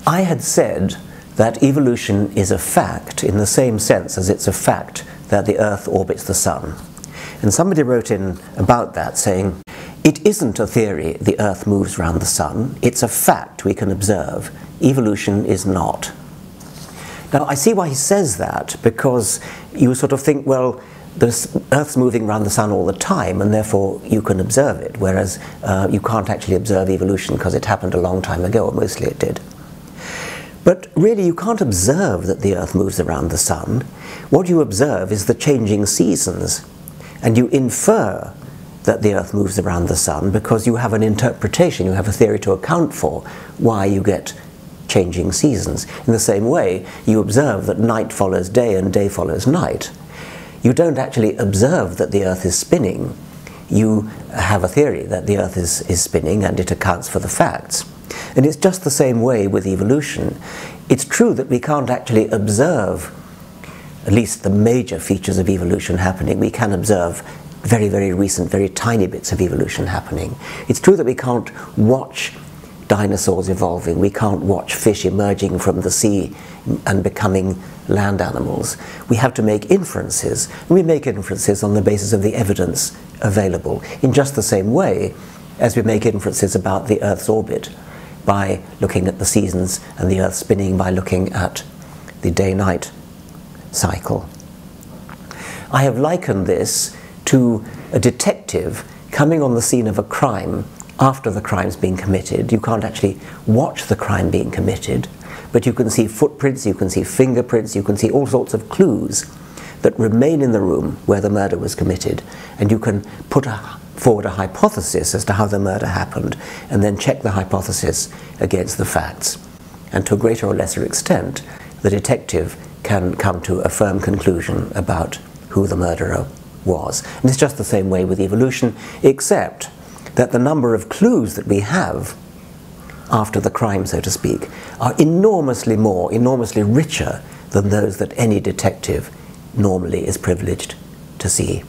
I had said that evolution is a fact in the same sense as it's a fact that the Earth orbits the Sun. And somebody wrote in about that saying, it isn't a theory the Earth moves around the Sun, it's a fact we can observe. Evolution is not. Now I see why he says that, because you sort of think, well, the Earth's moving around the Sun all the time and therefore you can observe it, whereas you can't actually observe evolution because it happened a long time ago, or mostly it did. But really you can't observe that the Earth moves around the Sun. What you observe is the changing seasons, and you infer that the Earth moves around the Sun because you have an interpretation, you have a theory to account for why you get changing seasons. In the same way, you observe that night follows day and day follows night. You don't actually observe that the Earth is spinning. You have a theory that the Earth is spinning, and it accounts for the facts. And it's just the same way with evolution. It's true that we can't actually observe at least the major features of evolution happening. We can observe very, very recent, very tiny bits of evolution happening. It's true that we can't watch dinosaurs evolving. We can't watch fish emerging from the sea and becoming land animals. We have to make inferences, and we make inferences on the basis of the evidence available, in just the same way as we make inferences about the Earth's orbit by looking at the seasons and the Earth spinning by looking at the day-night cycle. I have likened this to a detective coming on the scene of a crime after the crime's been committed. You can't actually watch the crime being committed, but you can see footprints, you can see fingerprints, you can see all sorts of clues that remain in the room where the murder was committed, and you can put forward a hypothesis as to how the murder happened, and then check the hypothesis against the facts. And to a greater or lesser extent, the detective can come to a firm conclusion about who the murderer was. And it's just the same way with evolution, except that the number of clues that we have after the crime, so to speak, are enormously more, enormously richer than those that any detective normally is privileged to see.